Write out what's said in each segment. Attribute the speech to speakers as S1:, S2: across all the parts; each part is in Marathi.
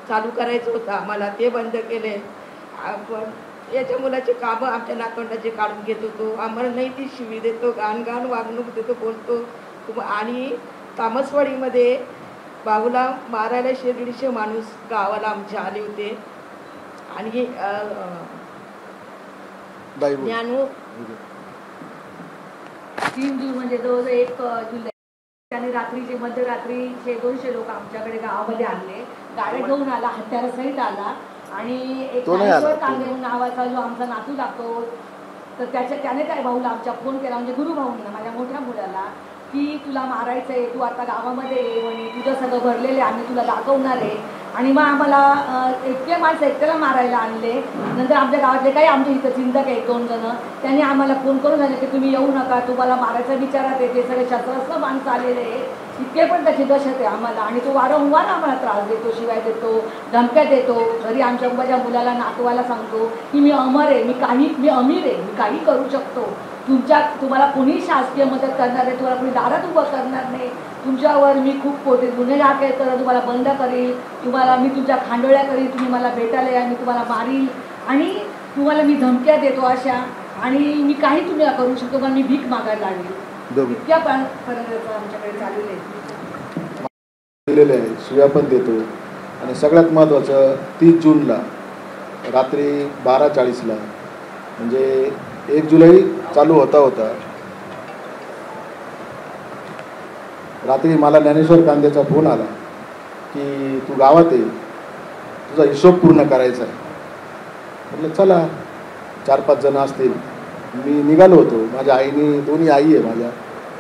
S1: चालू करायचं होतं आम्हाला, ते बंद केले. आपण याच्या मुलाचे कामं आमच्या नातवंडाचे काढून घेत होतो. आम्हाला नाही ती शिवी देतो, घाण वागणूक देतो, बोलतो. आणि तामसवाडीमध्ये बाबूला मारायला 150 माणूस गावाला आमच्या आले होते. आणि ज्ञानू
S2: 3 जून म्हणजे जवळजवळ 1 जुलै त्याने रात्रीचे मध्यरात्रीचे 200 लोक आमच्याकडे गावामध्ये आणले. गाड्या घेऊन आला, हत्यारासहित आला. आणि एक कांगे नावाचा जो आमचा नातू लागतो, तर त्याने त्या भाऊला आमच्या फोन केला, म्हणजे गुरुभाऊंना, माझ्या मोठ्या मुलाला, की तुला मारायचं आहे, तू आता गावामध्ये ये म्हणे, तुझं सगळं भरलेलं आहे, आम्ही तुला दाखवणार आहे. आणि मग आम्हाला इतके माणसं एकट्याला मारायला आणले. नंतर आमच्या गावातले काही आमच्या इथं चिंतक आहे 2 जण, त्यांनी आम्हाला फोन करून सांगितलं की तुम्ही येऊ नका, तुम्हाला मारायचा विचारात येते, सगळे शस्त्रास्त्र माणसं आलेले आहे. इतके पण त्याची दहशत आहे आम्हाला. आणि तो वारंवार आम्हाला त्रास देतो, शिवाय देतो, धमक्या देतो. घरी आमच्या माझ्या मुलाला, नातवाला सांगतो की मी अमर आहे, मी अमीर आहे, मी काही करू शकतो, तुम्हाला कोणी शासकीय मदत करणार आहे, तुम्हाला कोणी दारात उभं करणार नाही, तुमच्यावर मी खूप मोठे गुन्हे दाखल करेन, तुम्हाला बंद करील, मी तुमच्या खांडोळ्या करील, तुम्ही मला भेटायला या, मी तुम्हाला मारील, आणि तुम्हाला मी धमक्या देतो अशा, आणि मी काही तुम्ही करू शकतो, पण मी भीक मागायला लागली. इतक्या पर्यंत आमच्याकडे चाललेले आहे.
S3: शिव्या पण देतो. आणि सगळ्यात महत्त्वाचं 30 जूनला रात्री 12:40ला म्हणजे 1 जुलै चालू होता रात्री मला ज्ञानेश्वर कांदेचा फोन आला की तू गावात ये, तुझा हिशोब पूर्ण करायचा आहे. म्हटलं चला, 4-5 जण असतील. मी निघालो होतो. माझ्या आईनी, दोन्ही आई आहे माझ्या,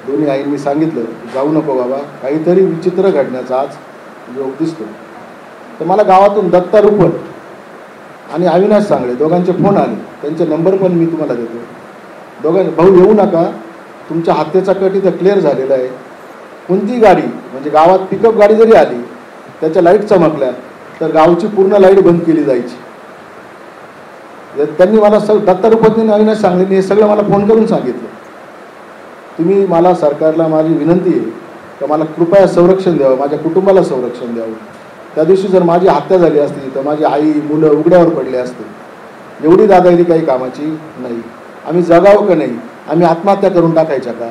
S3: दोन्ही आईंनी सांगितलं जाऊ नको बाबा, काहीतरी विचित्र घडण्याचा आज योग दिसतो. तर मला गावातून दत्ता रुपट आणि अविनाश सांगळे दोघांचे फोन आले. त्यांचे नंबर पण मी तुम्हाला देतो. भाऊ येऊ नका, तुमच्या हत्येचा कट इथं क्लिअर झालेला आहे. कोणती गाडी, म्हणजे गावात पिकअप गाडी जरी आली, त्याच्या लाईट चमकल्या तर गावची पूर्ण लाईट बंद केली जायची. त्यांनी मला दत्ता रुपटने, अविनाश सांगलेने हे सगळं मला फोन करून सांगितलं. तुम्ही मला, सरकारला माझी विनंती आहे की मला कृपया संरक्षण द्यावं, माझ्या कुटुंबाला संरक्षण द्यावं. त्या दिवशी जर माझी हत्या झाली असती तर माझी आई, मुलं उघड्यावर पडले असते. एवढी दादागिरी काही कामाची नाही. आम्ही जगावं का नाही? आम्ही आत्महत्या करून टाकायच्या का?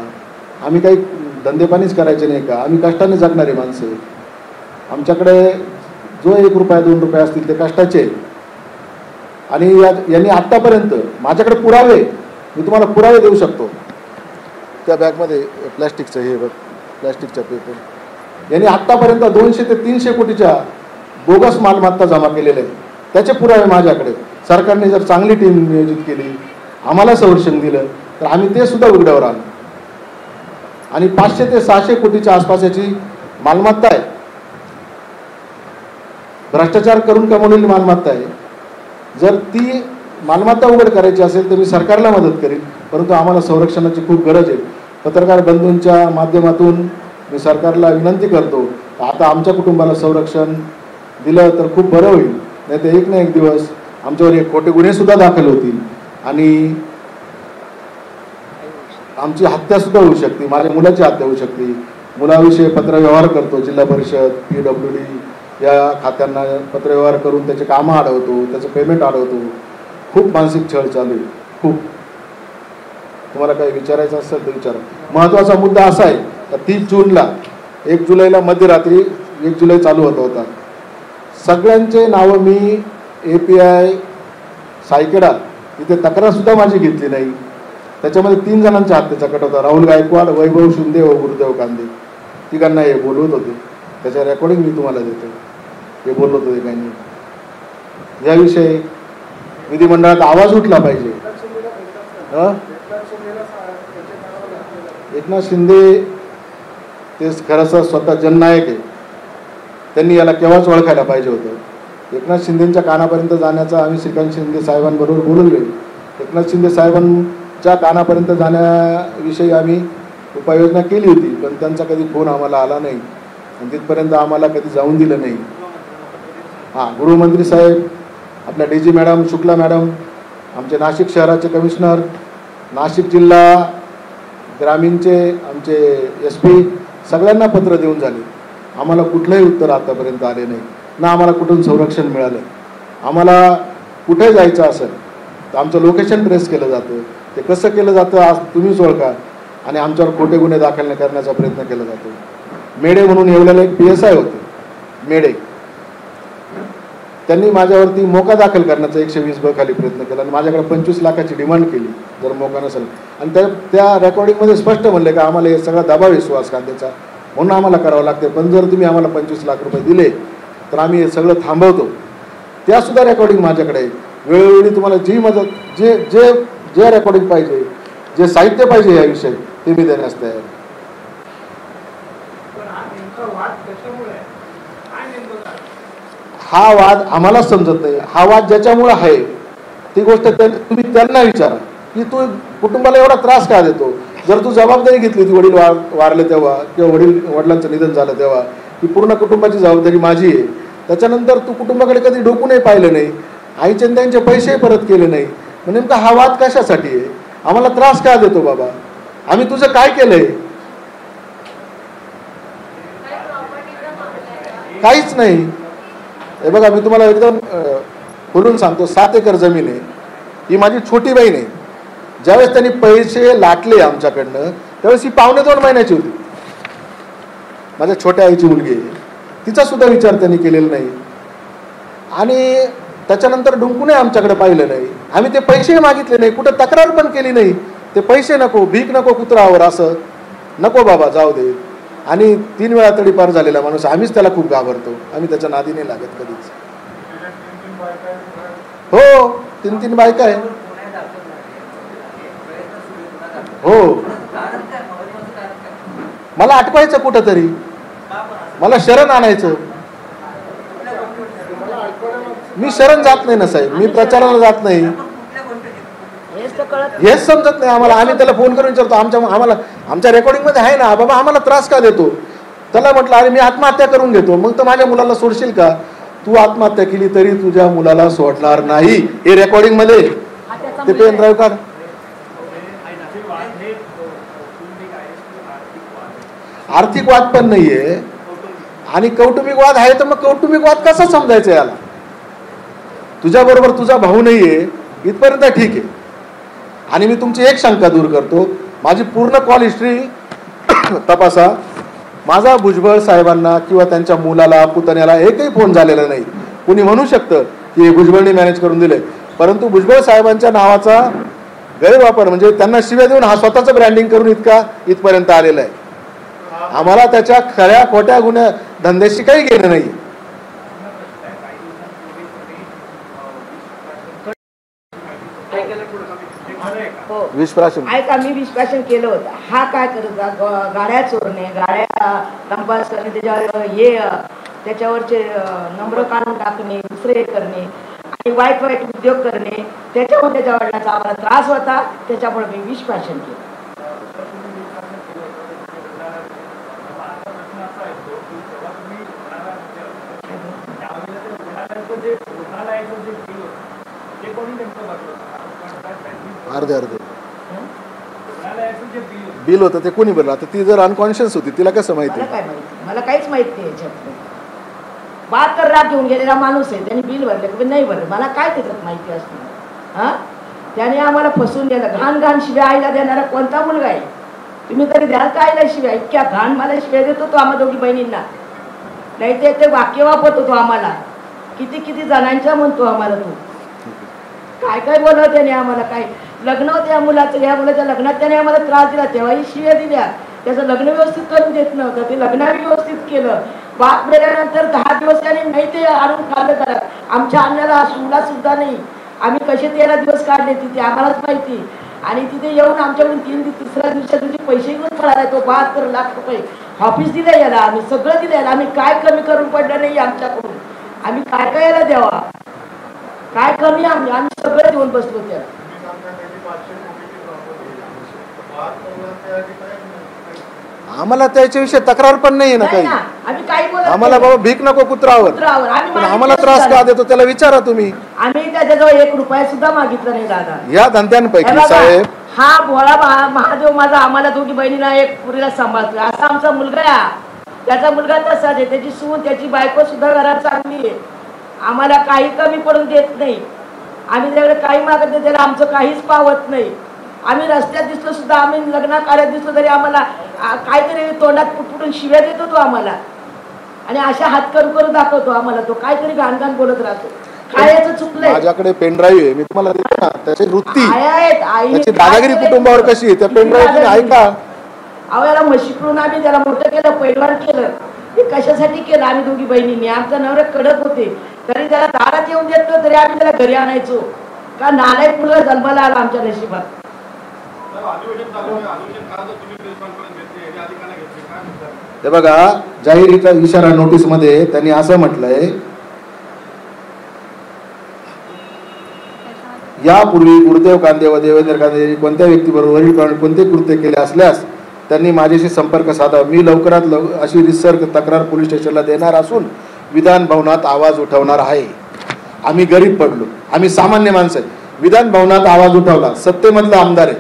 S3: आम्ही काही धंदेपाणीच करायचे नाही का? आम्ही कष्टाने जगणारी माणसं. आमच्याकडे जो 1 रुपया 2 रुपये असतील ते कष्टाचे. आणि यांनी आत्तापर्यंत माझ्याकडे पुरावे, मी तुम्हाला पुरावे देऊ शकतो. त्या बॅगमध्ये प्लॅस्टिकचं हे बघ, प्लॅस्टिकचा पेपर. यांनी आत्तापर्यंत 200 ते 300 कोटीच्या बोगस मालमत्ता जमा केलेल्या आहे. त्याचे पुरावे माझ्याकडे. सरकारने जर चांगली टीम नियोजित केली, आम्हाला संरक्षण दिलं तर आम्ही ते सुद्धा उघड्यावर आणू. आणि 500 ते 600 कोटीच्या आसपास याची मालमत्ता आहे. भ्रष्टाचार करून कमवलेली मालमत्ता आहे. जर ती मालमत्ता उघड करायची असेल तर मी सरकारला मदत करेन, परंतु आम्हाला संरक्षणाची खूप गरज आहे. पत्रकार बंधूंच्या माध्यमातून मी सरकारला विनंती करतो, आता आमच्या कुटुंबाला संरक्षण दिलं तर खूप बरं होईल. नाही तर एक ना एक दिवस आमच्यावर एक खोटे गुन्हे सुद्धा दाखल होतील आणि आमची हत्यासुद्धा होऊ शकते, माझ्या मुलाची हत्या होऊ शकते. मुलाविषयी पत्रव्यवहार करतो, जिल्हा परिषद, PWD या खात्यांना पत्रव्यवहार करून त्याचे कामं अडवतो, त्याचं पेमेंट अडवतो. खूप मानसिक छळ चालू आहे, खूप. तुम्हाला काही विचारायचं असेल तर विचारा. महत्त्वाचा मुद्दा असा आहे तर 30 जूनला 1 जुलैला मध्यरात्री 1 जुलै चालू होता. सगळ्यांचे नावं मी API सायकेडा इथे तक्रारसुद्धा माझी घेतली नाही. त्याच्यामध्ये 3 जणांच्या हत्येचा कट होता. राहुल गायकवाड, वैभव शिंदे व गुरुदेव कांदे. तिघांना हे बोलवत होते. त्याच्या रेकॉर्डिंग मी तुम्हाला देतो. हे बोलवत होते काही. याविषयी विधिमंडळात आवाज उठला पाहिजे. एकनाथ शिंदे ते खरंच स्वतः जननायक आहे. त्यांनी याला केव्हाच ओळखायला पाहिजे होतं. एकनाथ शिंदेच्या कानापर्यंत जाण्याचा आम्ही श्रीकांत शिंदे साहेबांबरोबर बोललो. एकनाथ शिंदे साहेबांच्या कानापर्यंत जाण्याविषयी आम्ही उपाययोजना केली होती, पण त्यांचा कधी फोन आम्हाला आला नाही आणि तिथपर्यंत आम्हाला कधी जाऊन दिलं नाही. गृहमंत्री साहेब, आपल्या DG मॅडम, शुक्ला मॅडम, आमचे नाशिक शहराचे कमिशनर, नाशिक जिल्हा ग्रामीणचे आमचे SP, सगळ्यांना पत्र देऊन झाले. आम्हाला कुठलंही उत्तर आतापर्यंत आले नाही. ना आम्हाला कुठून संरक्षण मिळालं. आम्हाला कुठे जायचं असेल तर आमचं लोकेशन ट्रेस केलं जातं. ते कसं केलं जातं आज तुम्हीच ओळखा. आणि आमच्यावर खोटे गुन्हे दाखल करण्याचा प्रयत्न केला जातो. मेडे म्हणून येवलेलं एक PSI होते मेडे, त्यांनी माझ्यावरती मोका दाखल करण्याचा 120 खाली प्रयत्न केला आणि माझ्याकडे 25 लाखाची डिमांड केली जर मोका नसेल. आणि त्या रेकॉर्डिंगमध्ये स्पष्ट म्हणले का आम्हाला हे सगळा दबाव आहे सुहास कांदेचा म्हणून आम्हाला करावं लागते, पण जर तुम्ही आम्हाला 25 लाख रुपये दिले तर आम्ही हे सगळं थांबवतो. त्यासुद्धा रेकॉर्डिंग माझ्याकडे आहे. वेळोवेळी तुम्हाला जी मदत जे जे जे रेकॉर्डिंग पाहिजे, जे साहित्य पाहिजे याविषयी ते मी देण्यास तयार. हा वाद आम्हाला समजत नाही. हा वाद ज्याच्यामुळे आहे ती गोष्ट तुम्ही त्यांना विचारा की तू कुटुंबाला एवढा त्रास का देतो. जर तू जबाबदारी घेतली होती वडील वारले तेव्हा किंवा वडिलांचं निधन झालं तेव्हा, ही पूर्ण कुटुंबाची जबाबदारी माझी आहे. त्याच्यानंतर तू कुटुंबाकडे कधी डोकूनही पाहिलं नाही, आईचे त्यांचे पैसे परत केले नाही. म्हणजे नेमका हा वाद कशासाठी आहे. आम्हाला त्रास का देतो बाबा. आम्ही तुझं काय केलंय. काहीच नाही. हे बघा मी तुम्हाला एकदम खोलून सांगतो, 7 एकर जमीन आहे. ही माझी छोटी बहीण आहे. ज्यावेळेस त्यांनी पैसे लाटले आमच्याकडनं त्यावेळेस ही 2.25 महिन्याची होती. माझ्या छोट्या आईची मुलगी आहे. तिचा सुद्धा विचार त्यांनी केलेला नाही आणि त्याच्यानंतर डुंकूनही आमच्याकडे पाहिलं नाही. आम्ही ते पैसे मागितले नाही, कुठं तक्रार पण केली नाही. ते पैसे नको, भीक नको कुत्रावर, असं नको बाबा जाऊ दे. आणि 3 वेळा तडीपार झालेला माणूस, आम्हीच त्याला खूप घाबरतो. आम्ही त्याच्या नादी नाही लागत कधीच. हो 3 बायका आहे. हो मला अटवायचं कुठं तरी, मला शरण आणायचं. मी शरण जात नाही ना साहेब, मी प्रचाराला जात नाही. हेच समजत नाही आम्हाला. आम्ही त्याला फोन करून विचारतो, आमच्या रेकॉर्डिंग मध्ये आहे ना बाबा आम्हाला त्रास का देतो. त्याला म्हटलं अरे मी आत्महत्या करून घेतो. मग तर माझ्या मुलाला सोडशील का. तू आत्महत्या केली तरी तुझ्या मुलाला सोडणार नाही. हे रेकॉर्डिंग मध्ये ते पेन ड्राईव्ह काढ. आर्थिक वाद पण नाहीये आणि कौटुंबिक वाद आहे. तर मग कौटुंबिक वाद कसा समजायचा याला. तुझ्या बरोबर तुझा भाऊ नाहीये इथपर्यंत ठीक आहे. आणि मी तुमची एक शंका दूर करतो, माझी पूर्ण कॉल हिस्ट्री तपासा. माझा भुजबळ साहेबांना किंवा त्यांच्या मुलाला पुतण्याला एकही फोन झालेला नाही. कुणी म्हणू शकतं की भुजबळने मॅनेज करून दिले, परंतु भुजबळ साहेबांच्या नावाचा गैरवापर म्हणजे त्यांना शिव्या देऊन हा स्वतःचं ब्रँडिंग करून इथपर्यंत आलेला आहे. आम्हाला त्याच्या खऱ्या खोट्या गुन्ह्या धंद्याशी काही घेणं नाही.
S1: ऐका मी विश्वासन केलं होतं. हा काय करत गाड्या चोरणे, गाड्या कंपास करणे, त्याच्यावर त्याच्यावरचे नंबर काढून टाकणे, दुसरे करणे आणि वाईट उद्योग करणे, त्याच्यामुळे त्याच्या वडिलांचा आम्हाला त्रास होता. त्याच्यामुळे मी विश्वासन केलं.
S3: अर्धे बिल होतं ते कोणी भरलं. आता ती जर अनकॉन्शियस होती तिला कसं माहिती.
S1: मला काय माहिती, मला काहीच माहित नाही याच्यात. 72 लाख घेऊन गेलेला माणूस आहे, त्यांनी बिल भरले की नाही भरलं मला काय त्याच्यात माहिती असते. हा त्याने आम्हाला फसवून दिलं. घाण शिव्या आईला देणारा कोणता मुलगा आहे. तुम्ही तरी द्याल का आईला शिव्या. इतक्या घाण मला शिव्या देतो तो आम्हा दोघी बहिणींना. नाही ते वाक्य वापरतो तो आम्हाला. किती जणांच्या म्हणतो आम्हाला. तू काय बोलव त्याने आम्हाला. काय लग्न होतं या मुलाचं, या मुलाच्या लग्नात त्याने आम्हाला त्रास दिला, तेव्हाही शिव्या दिल्या. त्याचं लग्न व्यवस्थित करून देत नव्हतं, ते लग्न व्यवस्थित केलं. बाप गेल्यानंतर 10 दिवस त्याने नाही ते आणून खाल्लं करा. आमच्या अन्नाला मुला सुद्धा नाही. आम्ही कसे 13 दिवस काढले तिथे आम्हालाच माहिती. आणि तिथे येऊन आमच्याकडून 3-3 दिवसात तुमचे पैसे घेऊन पळाला तो. 72 लाख रुपये ऑफिस दिलं याला, आम्ही सगळं दिलं याला. आम्ही काय कमी करून पडलं नाही आमच्याकडून. आम्ही काय याला द्यावा, काय कमी. आम्ही सगळं देऊन बसलो त्याला.
S3: आम्हाला त्याच्याविषयी तक्रार पण नाही ना काही.
S1: आम्ही काय बोलत
S3: आम्हाला बाबा भीक नको कुत्रावर, पण आम्हाला त्रास का देतो त्याला विचारा तुम्ही.
S1: आम्ही त्याच्याजवळ 1 रुपया सुद्धा मागितला नाही दादा.
S3: या धंद्यांपैकी साहेब
S1: हा भोळा महादेव माझा आम्हाला दोघी बहिणीला एक पुरीला सांभाळतोय असा आमचा मुलगा आहे. त्याचा मुलगा तसाच आहे, त्याची सून त्याची बायको सुद्धा घरात चांगली आहे, आम्हाला काही कमी पडून देत नाही, आम्ही त्याकडे काही मागत नाही, त्याला आमचं काहीच पावत नाही. आम्ही रस्त्यात दिसलो सुद्धा, आम्ही लग्न कार्यात दिसलो तरी आम्हाला काहीतरी तोंडात पुटपुटून शिव्या देतो तो आम्हाला, आणि अशा हात करू दाखवतो आम्हाला, तो काहीतरी घाण बोलत राहतो. काय याचं चुकलंय?
S3: माझ्याकडे पेनड्राईव्ह आहे, मी तुम्हाला देतो ना, त्याची वृत्ती
S1: त्याची
S3: त्याची दादागिरी कुटुंबावर कशी आहे त्या पेनड्राईव्ह ऐका.
S1: अहो याला म्हशीकडून आम्ही त्याला मोठं केलं, पैलवान केलं, हे कशासाठी केलं? आम्ही दोघी बहिणींनी, आमचा नवरा कडक होते तरी त्याला दारात येऊन देत नव्हतं, तरी आम्ही त्याला घरी आणायचो, का नालायक मुलगा जन्माला आला आमच्या नशिबात.
S3: हे बघा, जाहीर इशारा नोटीस मध्ये त्यांनी असं म्हटलंय, यापूर्वी गुरुदेव कांदे व देवेंद्र कांदे कोणत्या व्यक्तीबरोबर वरील कोणते कृत्य केले असल्यास त्यांनी माझ्याशी संपर्क साधावा. मी लवकरात अशी रिसर तक्रार पोलीस स्टेशनला देणार असून विधान भवनात आवाज उठवणार आहे. आम्ही गरीब पडलो, आम्ही सामान्य माणसं आहे. विधान भवनात आवाज उठवला, सत्तेमधला आमदार आहे,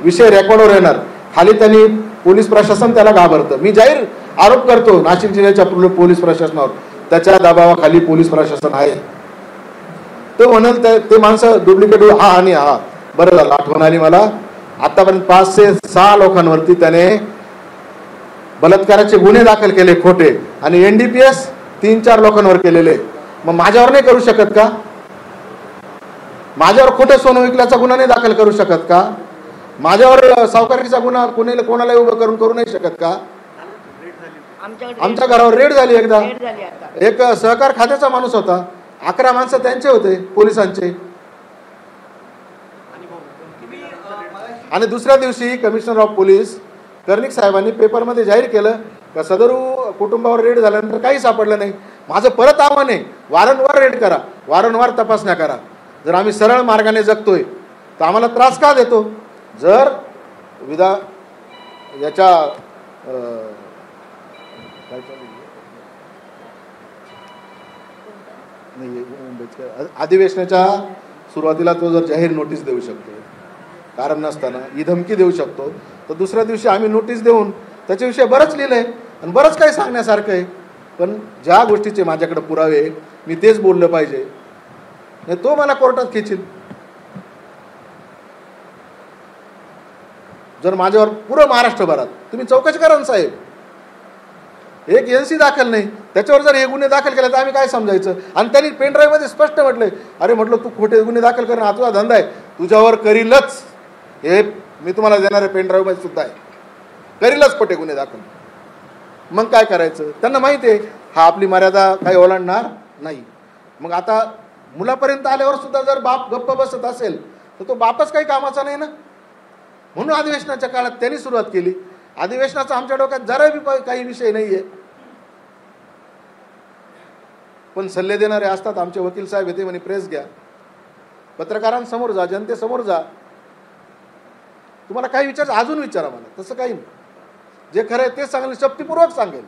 S3: विषय रेकॉर्डवर येणार, खाली त्यांनी पोलीस प्रशासन त्याला घाबरतं. मी जाहीर आरोप करतो नाशिक जिल्ह्याच्या पोलीस प्रशासनावर, त्याच्या दबावाखाली पोलीस प्रशासन आहे. तो म्हणाल ते माणसं डुप्लिकेट हा आणि हा. बरं झालं आठवण आली मला, आतापर्यंत 5 ते 6 लोकांवरती त्याने बलात्काराचे गुन्हे दाखल केले खोटे, आणि NDPS 3-4 लोकांवर केलेले. मग माझ्यावर नाही करू शकत का? माझ्यावर खोटे सोनं विकल्याचा गुन्हा नाही दाखल करू शकत का? माझ्यावर सावकारीचा गुन्हा कोणाला उभं करू नाही शकत का? आमच्या घरावर रेड झाली एकदा, एक सहकार खात्याचा माणूस होता, 11 माणसं त्यांचे होते पोलिसांचे, आणि दुसऱ्या दिवशी कमिशनर ऑफ पोलीस कर्णिक साहेबांनी पेपरमध्ये जाहीर केलं का सदरू कुटुंबावर रेड झाल्यानंतर काही सापडलं नाही. माझं परत आव्हान आहे, वारंवार रेड करा, वारंवार तपासण्या करा. जर आम्ही सरळ मार्गाने जगतोय तर आम्हाला त्रास का देतो? जर याच्या अधिवेशनाच्या सुरुवातीला तो जर जाहीर नोटीस देऊ शकतो, कारण नसताना ही धमकी देऊ शकतो, तर दुसऱ्या दिवशी आम्ही नोटीस देऊन त्याच्याविषयी बरंच लिहिलंय आणि बरंच काही सांगण्यासारखं आहे. पण ज्या गोष्टीचे माझ्याकडे पुरावे मी तेच बोललं पाहिजे, नाही तो मला कोर्टात खेचील. जर माझ्यावर पुरं महाराष्ट्रभरात तुम्ही चौकशी करा साहेब, एक NC दाखल नाही, त्याच्यावर जर हे गुन्हे दाखल केले तर आम्ही काय समजायचं? आणि त्यांनी पेनड्राईव्ह मध्ये स्पष्ट म्हटलंय, अरे म्हटलं तू खोटे गुन्हे दाखल करणं हा तुझा धंदा आहे, तुझ्यावर करीलच, हे मी तुम्हाला देणारे पेनड्राईव्ह मध्ये सुद्धा आहे, करीलच खोटे गुन्हे दाखल. मग काय करायचं? त्यांना माहिती आहे हा आपली मर्यादा काही ओलांडणार नाही. मग आता मुलापर्यंत आल्यावर सुद्धा जर बाप गप्प बसत असेल तर तो बापच काही कामाचा नाही ना. म्हणून अधिवेशनाच्या काळात त्यांनी सुरुवात केली. अधिवेशनाचा आमच्या डोक्यात जरा बी काही विषय नाहीये, पण सल्ले देणारे असतात. आमचे वकील साहेब येते म्हणे प्रेस घ्या, पत्रकारांसमोर जा, जनतेसमोर जा, तुम्हाला काही विचार अजून विचारा मला. तसं काही नाही, जे खरं आहे तेच सांगेल, शक्तीपूर्वक सांगेल.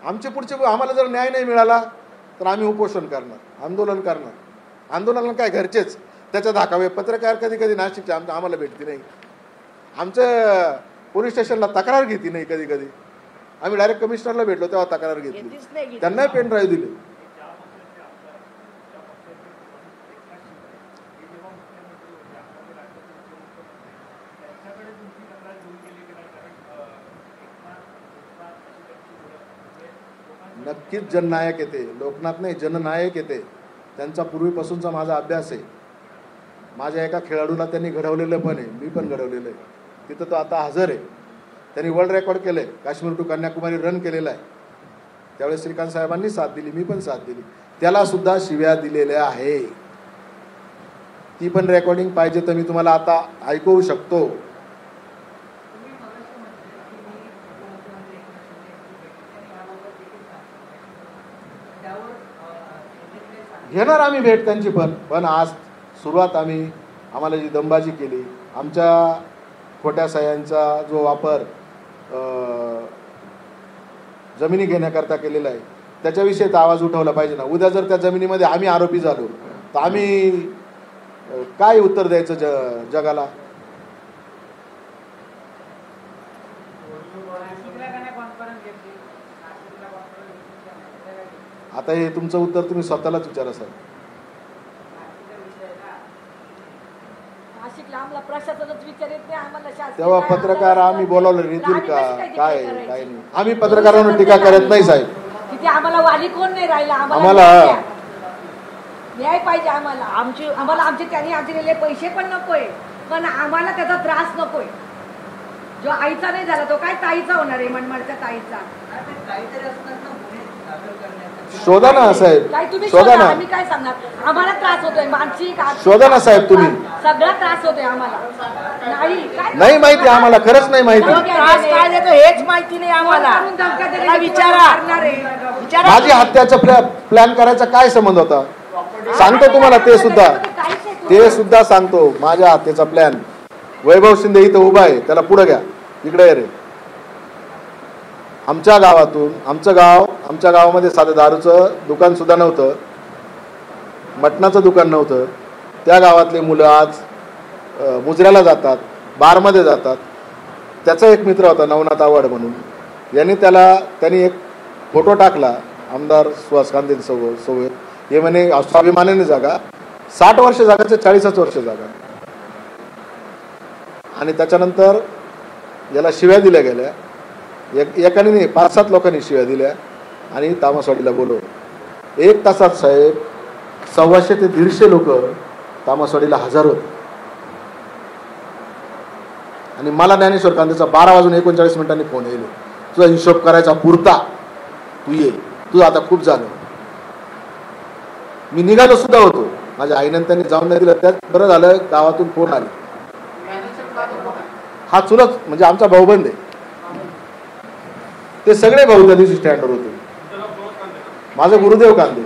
S3: आमचे पुढचे आम्हाला जर न्याय नाही मिळाला तर आम्ही उपोषण करणार, आंदोलन करणार. आंदोलन काय घरचेच त्याच्या धाकावे, पत्रकार कधी कधी नाशिकचे आम्हाला भेटती नाही, आमचं पोलीस स्टेशनला तक्रार घेतली नाही, कधी कधी आम्ही डायरेक्ट कमिशनरला भेटलो तेव्हा तक्रार घेतली, त्यांना पेन ड्राईव्ह दिले. नक्कीच जननायक येते, लोकनाथ नाही जननायक येते. त्यांचा पूर्वीपासूनचा माझा अभ्यास आहे. माझ्या एका खेळाडूला त्यांनी घडवलेलं पण आहे, मी पण घडवलेलं आहे. तिथं तो आता हजर आहे. त्यांनी वर्ल्ड रेकॉर्ड केलं आहे, काश्मीर टू कन्याकुमारी रन केलेला आहे. त्यावेळेस श्रीकांत साहेबांनी साथ दिली, मी पण साथ दिली. त्याला सुद्धा शिव्या दिलेल्या आहे. ती पण रेकॉर्डिंग पाहिजे तर मी तुम्हाला आता ऐकवू शकतो. घेणार आम्ही भेट त्यांची, पण आज सुरुवात आम्हाला जी दमबाजी केली, आमच्या खोट्या सह्यांचा जो वापर जमिनी घेण्याकरता केलेला आहे, त्याच्याविषयी तर आवाज उठवला पाहिजे ना. उद्या जर त्या जमिनीमध्ये आम्ही आरोपी झालो तर आम्ही काय उत्तर द्यायचं जगाला? आता हे तुमचं उत्तर तुम्ही स्वतःलाच विचारा साहेब.
S2: नाशिकला आम्हाला प्रशासनच विचारित नाही, आम्हाला शासकीय
S3: तेव्हा
S2: काय
S3: पत्रकार
S2: आम्हाला
S3: आम्ही बोलावले
S2: तर
S3: येतील
S2: आम्ही
S3: का
S2: कशी काय
S3: काय
S2: टीका करायची?
S3: काय नाही. आम्ही पत्रकारांवर टीका करत नाही साहेब.
S2: तिथे आम्हाला वाली कोण नाही राहिला,
S3: आम्हाला-
S2: न्याय द्या. न्याय पाहिजे आम्हाला. आमचे त्यांनी दिलेले पैसे पण नकोय, पण आम्हाला त्याचा त्रास नकोय. जो आईचा नाही झाला तो काय ताईचा होणार आहे, मनमाडच्या ताईचा.
S3: शोधा ना साहेब,
S2: काय तुम्ही
S3: शोधा
S2: शोधा,
S3: ना.
S2: आम्ही काय सांगणार. आम्हाला त्रास होतोय मानसिक, आर्थिक,
S3: शोधा ना साहेब तुम्ही.
S2: सगळा त्रास होतोय आम्हाला.
S3: नाही माहिती आम्हाला, खरंच नाही माहिती.
S1: त्रास काय देतो हेच माहिती नाही आम्हाला. त्याला विचारा.
S3: माझी हत्याचा प्लॅन करायचा काय संबंध होता सांगतो तुम्हाला. ते सुद्धा सांगतो. माझ्या हत्येचा प्लॅन वैभव शिंदे इथं उभा आहे, त्याला पुढे घ्या, इकडे रे. आमच्या गावातून, आमच्या गावामध्ये साधं दारूचं दुकान सुद्धा नव्हतं, मटणाचं दुकान नव्हतं. त्या गावातले मुलं आज मुजऱ्याला जातात, बारमध्ये जातात. त्याचा एक मित्र होता नवनाथ आव्हाड म्हणून, त्यांनी एक फोटो टाकला, आमदार सुहास कांदे सोबत. हे म्हणे स्वाभिमानाने जागा, 60 वर्ष जागाचे 40च वर्ष जागा. आणि त्याच्यानंतर याला शिव्या दिल्या गेल्या. एकाने नाही 5-7 लोकांनी शिव्या दिल्या आणि तामसवाडीला बोलवलं. 1 तासात साहेब 125 ते 150 लोक तामसवाडीला हजर होते. आणि मला ज्ञानेश्वर कांदेचा 12:39 फोन येईल, तुझा हिशोब करायचा पुरता, तू ये, तुझं आता खूप झालं. मी निघालो सुद्धा होतो, माझ्या आईनं त्यांनी जाऊन नाही दिलं. त्यात बरं झालं गावातून फोन आले. हा चुलत म्हणजे आमचा भाऊबंद आहे. ते सगळे भाऊ त्या दिवशी स्टँडवर होते. माझं गुरुदेव कांदे.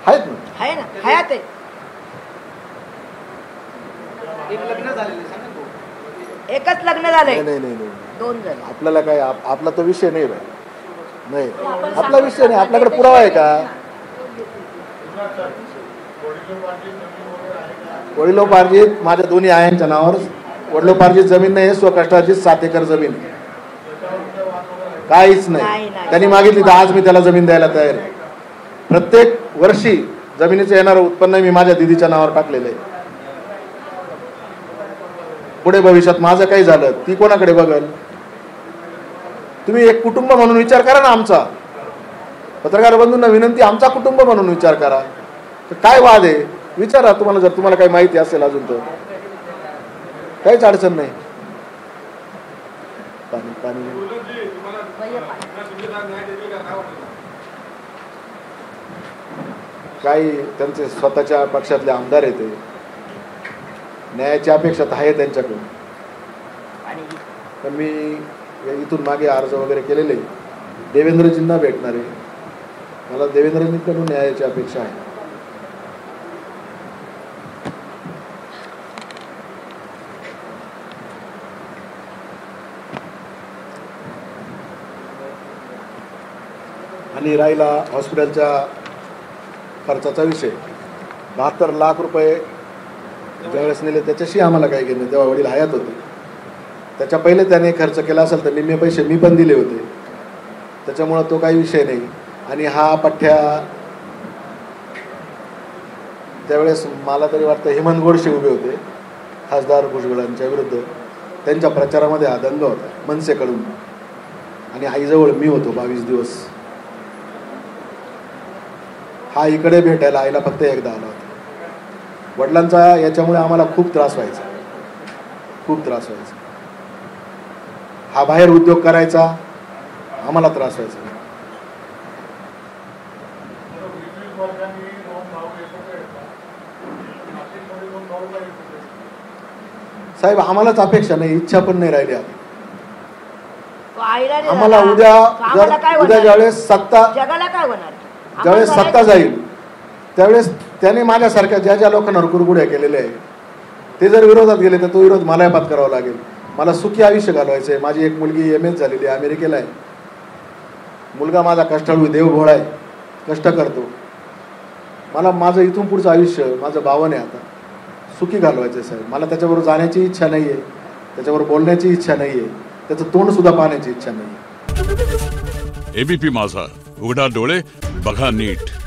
S3: आहेत ना,
S1: आहे ना, हयात आहे. एकच लग्न झालंय,
S3: नाही
S1: 2 झाले.
S3: आपल्याला काय आपला तो विषय नाही बाई. नाही आपला विषय नाही. आपल्याकडे पुरावा आहे का? वडिलोपार्जित माझ्या दोन्ही आयांच्या नावावर वडिलोपार्जित जमीन नाही, स्वकष्टाची 7 एकर जमीन आहे. काहीच नाही. त्यांनी मागितली तर आज मी त्याला जमीन द्यायला तयार आहे. प्रत्येक वर्षी जमिनीचं येणारं उत्पन्न मी माझ्या दिदीच्या नावावर टाकलेलं आहे. पुढे भविष्यात माझं काही झालं ती कोणाकडे बघल? तुम्ही एक कुटुंब म्हणून विचार करा ना. आमचा पत्रकार बंधूंना विनंती, आमचा कुटुंब म्हणून विचार करा. तर काय वाद आहे विचारा. तुम्हाला जर तुम्हाला काही माहिती असेल अजून तर काहीच अडचण नाही. पाणी काही त्यांचे स्वतःच्या पक्षातले आमदार येते, न्यायाची अपेक्षा आहे त्यांच्याकडून. पण मी इथून मागे अर्ज वगैरे केलेले देवेंद्रजींना भेटणार आहे. मला देवेंद्रजींकडून न्यायाची अपेक्षा आहे. आणि राहिला हॉस्पिटलच्या खर्चाचा विषय, 72 लाख रुपये ज्यावेळेस नेले त्याच्याशी आम्हाला काही घेणं, तेव्हा वडील हयात होते. त्याच्या पहिले त्याने खर्च केला असेल तर निम्मे पैसे मी पण दिले होते, त्याच्यामुळं तो काही विषय नाही. आणि हा पठ्ठ्या त्यावेळेस मला तरी वाटतं हेमंत गोडसे उभे होते खासदार भुजबळांच्या विरुद्ध. त्यांच्या प्रचारामध्ये हा दंग होता मनसेकडून. आणि आईजवळ मी होतो 22 दिवस. हा इकडे भेटायला आईला फक्त एकदा आला होता. वडिलांचा याच्यामुळे आम्हाला खूप त्रास व्हायचा, खूप त्रास व्हायचा. हा बाहेर उद्योग करायचा, आम्हाला त्रास व्हायचा. साहेब आम्हालाच अपेक्षा नाही, इच्छा पण नाही राहिली. आम्हाला उद्या ज्यावेळेस सत्ता,
S1: जगाला काय होणार?
S3: ज्यावेळेस सत्ता जाईल त्यावेळेस त्याने माझ्यासारख्या ज्या ज्या लोकांना कुरकुड्या केलेल्या आहे ते जर विरोधात गेले तर तो विरोध मलाही पत्करावा लागेल. मला सुखी आयुष्य घालवायचं आहे. माझी एक मुलगी MS झालेली आहे, अमेरिकेला आहे. मुलगा माझा कष्टाळू देवभोळा आहे, कष्ट करतो. मला माझं इथून पुढचं आयुष्य माझं भावन आहे. आता सुखी घालवायचे साहेब. मला त्याच्याबरोबर जाण्याची इच्छा नाही आहे, त्याच्यावर बोलण्याची इच्छा नाही आहे, त्याचं तोंड सुद्धा पाहण्याची इच्छा नाही आहे.
S4: एबीपी माझा, उघडा डोळे बघा नीट.